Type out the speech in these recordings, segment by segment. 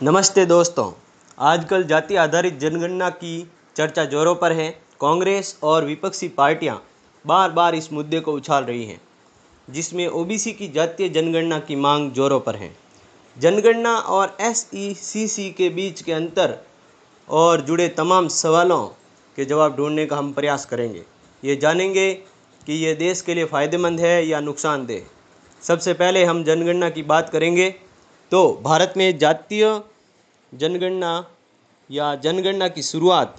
नमस्ते दोस्तों। आजकल जाति आधारित जनगणना की चर्चा जोरों पर है। कांग्रेस और विपक्षी पार्टियां बार बार इस मुद्दे को उछाल रही हैं, जिसमें ओबीसी की जातीय जनगणना की मांग जोरों पर है। जनगणना और एसईसीसी के बीच के अंतर और जुड़े तमाम सवालों के जवाब ढूंढने का हम प्रयास करेंगे। ये जानेंगे कि ये देश के लिए फ़ायदेमंद है या नुकसानदेह। सबसे पहले हम जनगणना की बात करेंगे तो भारत में जातीय जनगणना या जनगणना की शुरुआत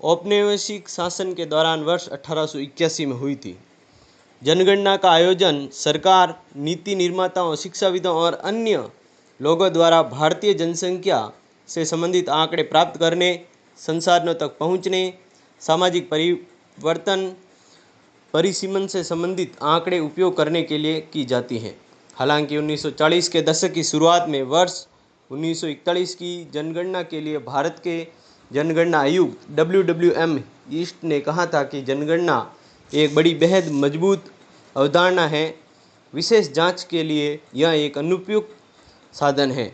औपनिवेशिक शासन के दौरान वर्ष 1881 में हुई थी। जनगणना का आयोजन सरकार, नीति निर्माताओं, शिक्षाविदों और अन्य लोगों द्वारा भारतीय जनसंख्या से संबंधित आंकड़े प्राप्त करने, संसाधनों तक पहुंचने, सामाजिक परिवर्तन, परिसीमन से संबंधित आंकड़े उपयोग करने के लिए की जाती है। हालांकि 1940 के दशक की शुरुआत में वर्ष 1941 की जनगणना के लिए भारत के जनगणना आयुक्त WWM ईस्ट ने कहा था कि जनगणना एक बड़ी बेहद मजबूत अवधारणा है। विशेष जांच के लिए यह एक अनुपयुक्त साधन है।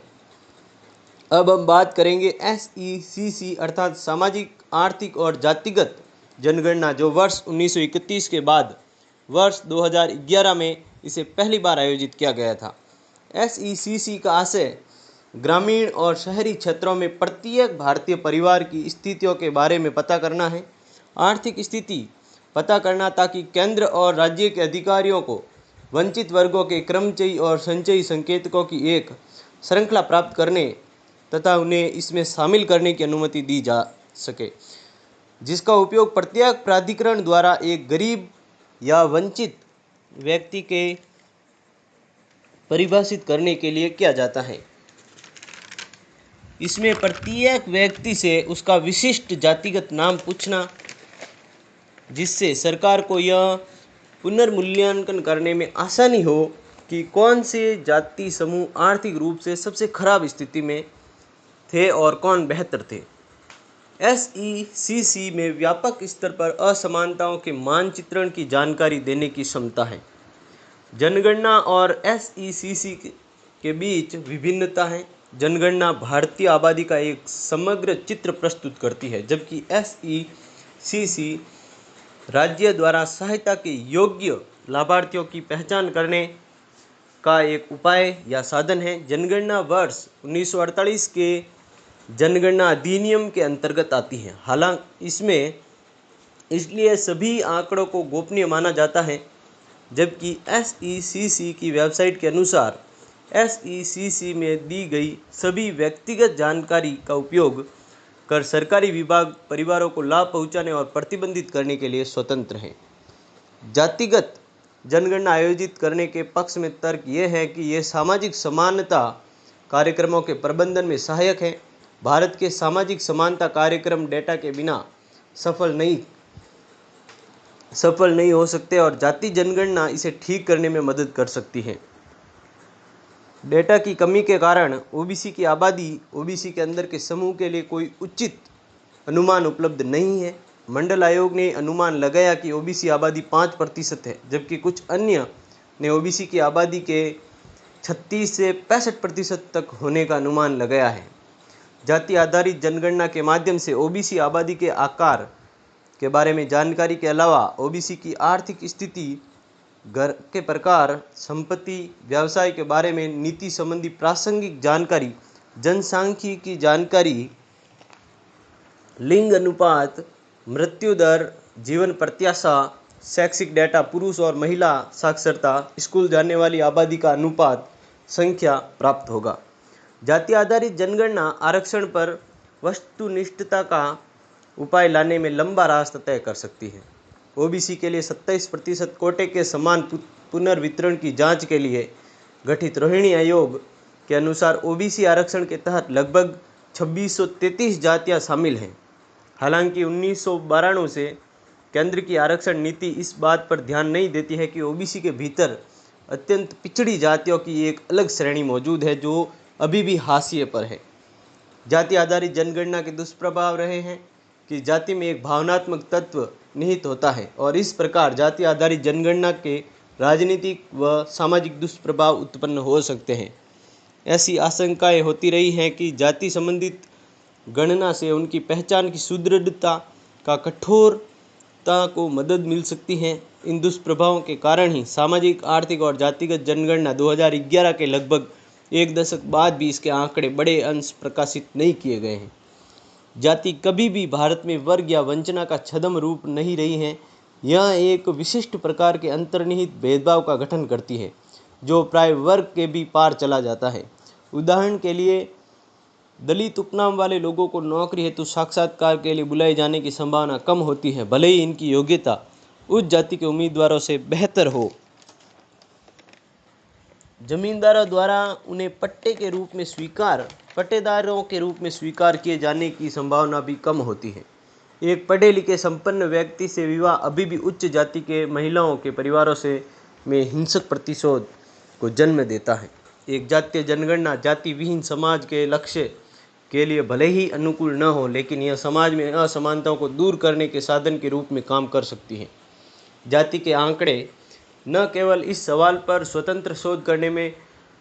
अब हम बात करेंगे SECC अर्थात सामाजिक, आर्थिक और जातिगत जनगणना, जो वर्ष 1931 के बाद वर्ष 2011 में इसे पहली बार आयोजित किया गया था। SECC का आशय ग्रामीण और शहरी क्षेत्रों में प्रत्येक भारतीय परिवार की स्थितियों के बारे में पता करना है। आर्थिक स्थिति पता करना ताकि केंद्र और राज्य के अधिकारियों को वंचित वर्गों के क्रमचयी और संचयी संकेतकों की एक श्रृंखला प्राप्त करने तथा उन्हें इसमें शामिल करने की अनुमति दी जा सके, जिसका उपयोग प्रत्येक प्राधिकरण द्वारा एक गरीब या वंचित व्यक्ति के परिभाषित करने के लिए किया जाता है। इसमें प्रत्येक व्यक्ति से उसका विशिष्ट जातिगत नाम पूछना, जिससे सरकार को यह पुनर्मूल्यांकन करने में आसानी हो कि कौन से जाति समूह आर्थिक रूप से सबसे खराब स्थिति में थे और कौन बेहतर थे। SECC में व्यापक स्तर पर असमानताओं के मानचित्रण की जानकारी देने की क्षमता है। जनगणना और SECC के बीच विभिन्नता है। जनगणना भारतीय आबादी का एक समग्र चित्र प्रस्तुत करती है, जबकि SECC राज्य द्वारा सहायता के योग्य लाभार्थियों की पहचान करने का एक उपाय या साधन है। जनगणना वर्ष 1948 के जनगणना अधिनियम के अंतर्गत आती है। हालांकि इसमें इसलिए सभी आंकड़ों को गोपनीय माना जाता है, जबकि SECC की वेबसाइट के अनुसार SECC में दी गई सभी व्यक्तिगत जानकारी का उपयोग कर सरकारी विभाग परिवारों को लाभ पहुंचाने और प्रतिबंधित करने के लिए स्वतंत्र हैं। जातिगत जनगणना आयोजित करने के पक्ष में तर्क ये है कि ये सामाजिक समानता कार्यक्रमों के प्रबंधन में सहायक है। भारत के सामाजिक समानता कार्यक्रम डेटा के बिना सफल नहीं हो सकते और जाति जनगणना इसे ठीक करने में मदद कर सकती है। डेटा की कमी के कारण ओबीसी की आबादी, ओबीसी के अंदर के समूह के लिए कोई उचित अनुमान उपलब्ध नहीं है। मंडल आयोग ने अनुमान लगाया कि ओबीसी आबादी 5% है, जबकि कुछ अन्य ने ओबीसी की आबादी के 36 से 65% तक होने का अनुमान लगाया है। जाति आधारित जनगणना के माध्यम से ओबीसी आबादी के आकार के बारे में जानकारी के अलावा ओबीसी की आर्थिक स्थिति, घर के प्रकार, संपत्ति, व्यवसाय के बारे में नीति संबंधी प्रासंगिक जानकारी, जनसांख्यिकी जानकारी, लिंग अनुपात, मृत्यु दर, जीवन प्रत्याशा, शैक्षिक डेटा, पुरुष और महिला साक्षरता, स्कूल जाने वाली आबादी का अनुपात, संख्या प्राप्त होगा। जाति आधारित जनगणना आरक्षण पर वस्तुनिष्ठता का उपाय लाने में लंबा रास्ता तय कर सकती है। ओबीसी के लिए 27% कोटे के समान पुनर्वितरण की जांच के लिए गठित रोहिणी आयोग के अनुसार ओबीसी आरक्षण के तहत लगभग 2633 जातियां शामिल हैं। हालांकि 1992 से केंद्र की आरक्षण नीति इस बात पर ध्यान नहीं देती है कि ओबीसी के भीतर अत्यंत पिछड़ी जातियों की एक अलग श्रेणी मौजूद है, जो अभी भी हाशिए पर है। जाति आधारित जनगणना के दुष्प्रभाव रहे हैं कि जाति में एक भावनात्मक तत्व निहित होता है और इस प्रकार जाति आधारित जनगणना के राजनीतिक व सामाजिक दुष्प्रभाव उत्पन्न हो सकते हैं। ऐसी आशंकाएं होती रही हैं कि जाति संबंधित गणना से उनकी पहचान की सुदृढ़ता का कठोरता को मदद मिल सकती है। इन दुष्प्रभावों के कारण ही सामाजिक, आर्थिक और जातिगत जनगणना 2011 के लगभग एक दशक बाद भी इसके आंकड़े बड़े अंश प्रकाशित नहीं किए गए हैं। जाति कभी भी भारत में वर्ग या वंचना का छद्म रूप नहीं रही है। यह एक विशिष्ट प्रकार के अंतर्निहित भेदभाव का गठन करती है, जो प्राय वर्ग के भी पार चला जाता है। उदाहरण के लिए, दलित उपनाम वाले लोगों को नौकरी हेतु साक्षात्कार के लिए बुलाए जाने की संभावना कम होती है, भले ही इनकी योग्यता उस जाति के उम्मीदवारों से बेहतर हो। जमींदारों द्वारा उन्हें पट्टेदारों के रूप में स्वीकार किए जाने की संभावना भी कम होती है। एक पढ़े लिखे संपन्न व्यक्ति से विवाह अभी भी उच्च जाति के महिलाओं के परिवारों से में हिंसक प्रतिशोध को जन्म देता है। एक जातीय जनगणना जाति विहीन समाज के लक्ष्य के लिए भले ही अनुकूल न हो, लेकिन यह समाज में असमानताओं को दूर करने के साधन के रूप में काम कर सकती है। जाति के आंकड़े न केवल इस सवाल पर स्वतंत्र शोध करने में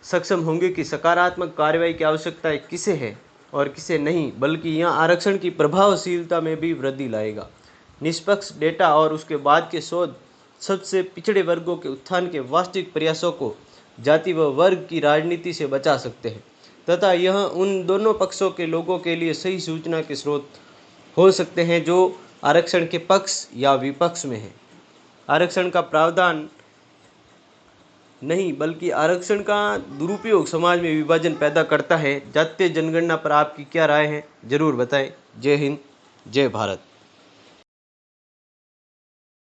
सक्षम होंगे कि सकारात्मक कार्रवाई की आवश्यकता किसे है और किसे नहीं, बल्कि यह आरक्षण की प्रभावशीलता में भी वृद्धि लाएगा। निष्पक्ष डेटा और उसके बाद के शोध सबसे पिछड़े वर्गों के उत्थान के वास्तविक प्रयासों को जाति व वर्ग की राजनीति से बचा सकते हैं, तथा यह उन दोनों पक्षों के लोगों के लिए सही सूचना के स्रोत हो सकते हैं जो आरक्षण के पक्ष या विपक्ष में हैं। आरक्षण का प्रावधान नहीं, बल्कि आरक्षण का दुरुपयोग समाज में विभाजन पैदा करता है। जातीय जनगणना पर आपकी क्या राय है, जरूर बताएं। जय हिंद, जय भारत।